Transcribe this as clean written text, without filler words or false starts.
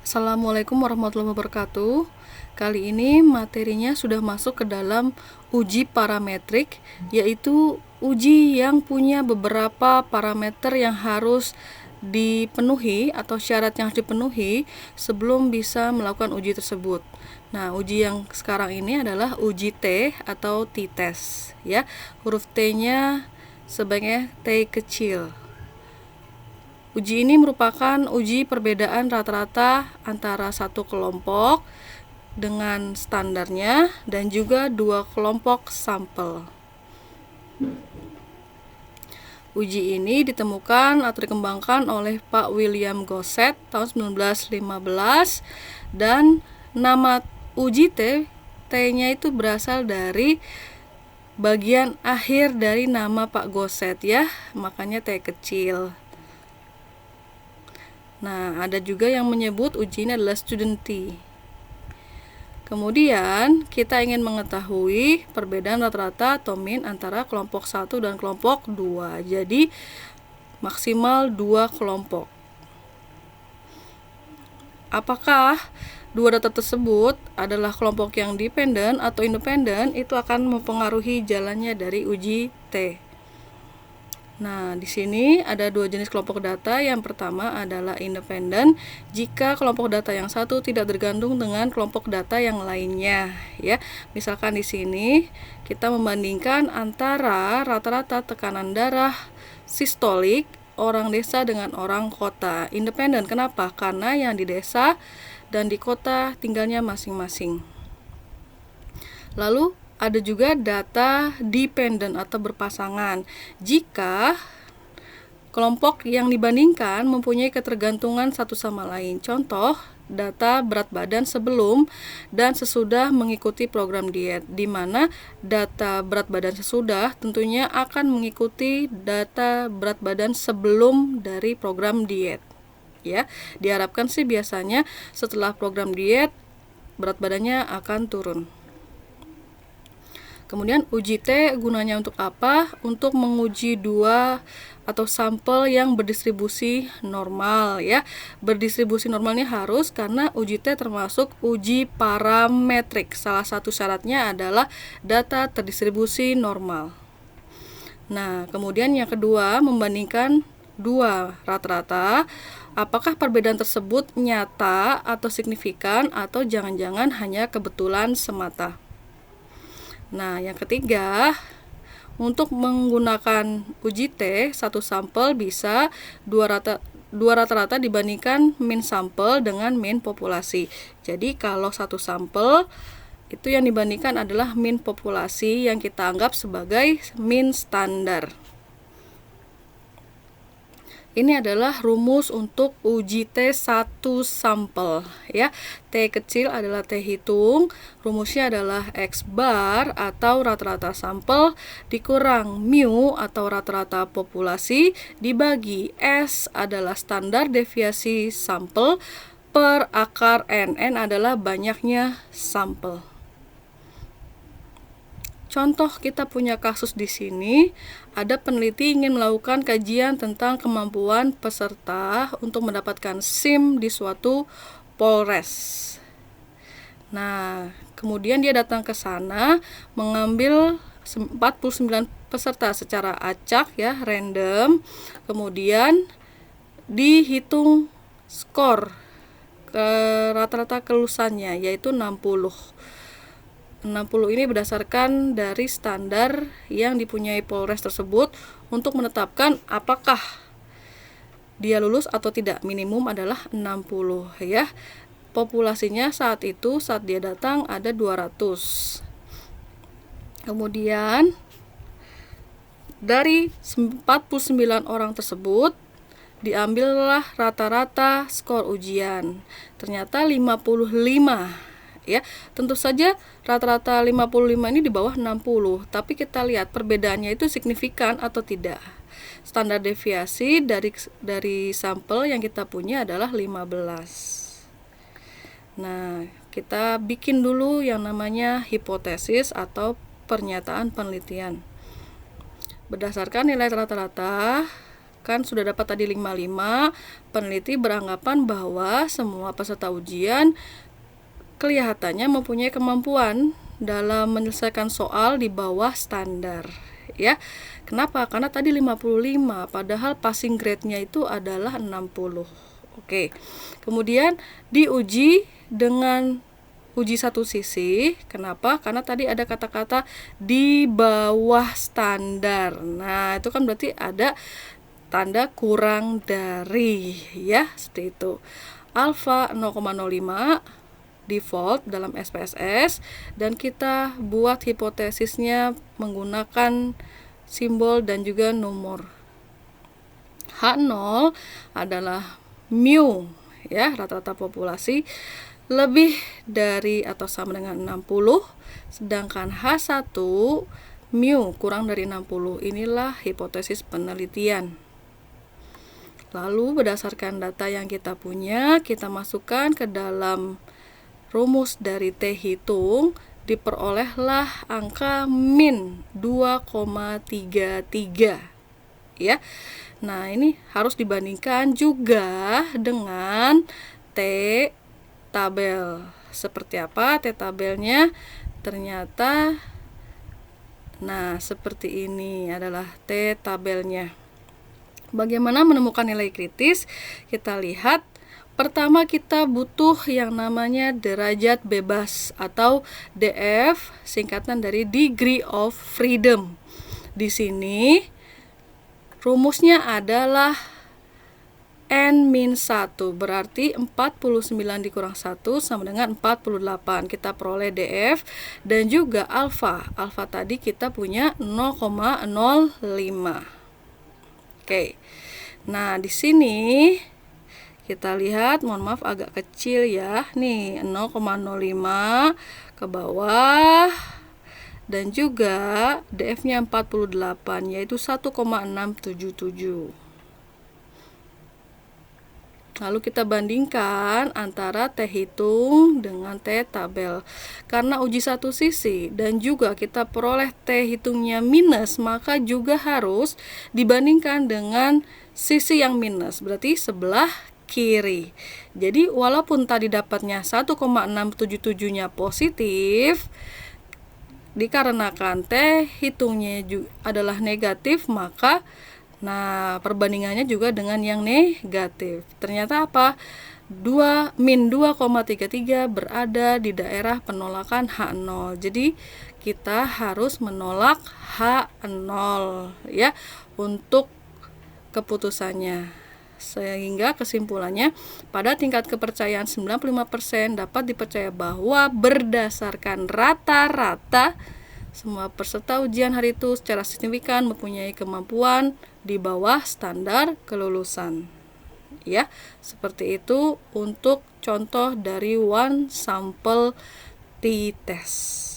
Assalamualaikum warahmatullahi wabarakatuh. Kali ini materinya sudah masuk ke dalam uji parametrik, yaitu uji yang punya beberapa parameter yang harus dipenuhi atau syarat yang harus dipenuhi sebelum bisa melakukan uji tersebut. Nah, uji yang sekarang ini adalah uji T atau t-test, ya. Huruf T-nya sebaiknya T kecil. Uji ini merupakan uji perbedaan rata-rata antara satu kelompok dengan standarnya dan juga dua kelompok sampel. Uji ini ditemukan atau dikembangkan oleh Pak William Gosset tahun 1915 dan nama uji T-nya itu berasal dari bagian akhir dari nama Pak Gosset, ya, makanya T kecil. Nah, ada juga yang menyebut uji ini adalah student T. Kemudian, kita ingin mengetahui perbedaan rata-rata atau mean antara kelompok 1 dan kelompok 2. Jadi, maksimal 2 kelompok. Apakah dua data tersebut adalah kelompok yang dependen atau independen? Itu akan mempengaruhi jalannya dari uji T. Nah, di sini ada dua jenis kelompok data. Yang pertama adalah independen jika kelompok data yang satu tidak tergantung dengan kelompok data yang lainnya, ya. Misalkan di sini kita membandingkan antara rata-rata tekanan darah sistolik orang desa dengan orang kota. Independen, kenapa? Karena yang di desa dan di kota tinggalnya masing-masing. Lalu ada juga data dependen atau berpasangan. Jika kelompok yang dibandingkan mempunyai ketergantungan satu sama lain. Contoh, data berat badan sebelum dan sesudah mengikuti program diet, di mana data berat badan sesudah tentunya akan mengikuti data berat badan sebelum dari program diet. Ya, diharapkan sih biasanya setelah program diet berat badannya akan turun. Kemudian uji T gunanya untuk apa? Untuk menguji dua atau sampel yang berdistribusi normal, ya. Berdistribusi normalnya harus karena uji T termasuk uji parametrik. Salah satu syaratnya adalah data terdistribusi normal. Nah, kemudian yang kedua, membandingkan dua rata-rata. Apakah perbedaan tersebut nyata atau signifikan atau jangan-jangan hanya kebetulan semata? Nah, yang ketiga, untuk menggunakan uji T, satu sampel bisa dua rata-rata dibandingkan mean sampel dengan mean populasi. Jadi, kalau satu sampel itu yang dibandingkan adalah mean populasi yang kita anggap sebagai mean standar. Ini adalah rumus untuk uji T satu sampel, ya. T kecil adalah T hitung, rumusnya adalah X bar atau rata-rata sampel dikurang mu atau rata-rata populasi dibagi S adalah standar deviasi sampel per akar N. N adalah banyaknya sampel. Contoh, kita punya kasus di sini, ada peneliti ingin melakukan kajian tentang kemampuan peserta untuk mendapatkan SIM di suatu Polres. Nah, kemudian dia datang ke sana mengambil 49 peserta secara acak, ya, random. Kemudian dihitung skor rata-rata kelulusannya, yaitu 60. 60 ini berdasarkan dari standar yang dipunyai Polres tersebut untuk menetapkan apakah dia lulus atau tidak. Minimum adalah 60, ya. Populasinya saat itu, saat dia datang, ada 200. Kemudian dari 49 orang tersebut diambillah rata-rata skor ujian. Ternyata 55. Ya, tentu saja rata-rata 55 ini di bawah 60, tapi kita lihat perbedaannya itu signifikan atau tidak. Standar deviasi dari sampel yang kita punya adalah 15. Nah, kita bikin dulu yang namanya hipotesis atau pernyataan penelitian. Berdasarkan nilai rata-rata kan sudah dapat tadi 55, peneliti beranggapan bahwa semua peserta ujian kelihatannya mempunyai kemampuan dalam menyelesaikan soal di bawah standar, ya. Kenapa? Karena tadi 55, padahal passing grade-nya itu adalah 60. Oke. Kemudian diuji dengan uji satu sisi. Kenapa? Karena tadi ada kata-kata di bawah standar. Nah, itu kan berarti ada tanda kurang dari, ya, seperti itu. Alfa 0,05 default dalam SPSS, dan kita buat hipotesisnya menggunakan simbol dan juga nomor. H0 adalah mu, ya, rata-rata populasi lebih dari atau sama dengan 60, sedangkan H1 mu kurang dari 60. Inilah hipotesis penelitian. Lalu berdasarkan data yang kita punya, kita masukkan ke dalam rumus dari T hitung, diperolehlah angka min 2,33, ya. Nah, ini harus dibandingkan juga dengan T tabel. Seperti apa T tabelnya? Ternyata seperti ini adalah T tabelnya. Bagaimana menemukan nilai kritis? Kita lihat, pertama kita butuh yang namanya derajat bebas atau DF, singkatan dari degree of freedom. Di sini rumusnya adalah N-1, berarti 49 dikurang 1 sama dengan 48. Kita peroleh DF dan juga alfa. Alfa tadi kita punya 0,05. Oke. Nah, di sini kita lihat, mohon maaf agak kecil ya. Nih, 0,05 ke bawah. Dan juga DF-nya 48, yaitu 1,677. Lalu kita bandingkan antara T hitung dengan T tabel. Karena uji satu sisi dan juga kita peroleh T hitungnya minus, maka juga harus dibandingkan dengan sisi yang minus, berarti sebelah kiri. Jadi walaupun tadi dapatnya 1,677-nya positif, dikarenakan T hitungnya adalah negatif, maka perbandingannya juga dengan yang negatif. Ternyata apa? Min 2,33 berada di daerah penolakan H0. Jadi kita harus menolak H0, ya, untuk keputusannya. Sehingga kesimpulannya, pada tingkat kepercayaan 95% dapat dipercaya bahwa berdasarkan rata-rata semua peserta ujian hari itu secara signifikan mempunyai kemampuan di bawah standar kelulusan. Ya, seperti itu untuk contoh dari one sample t-test.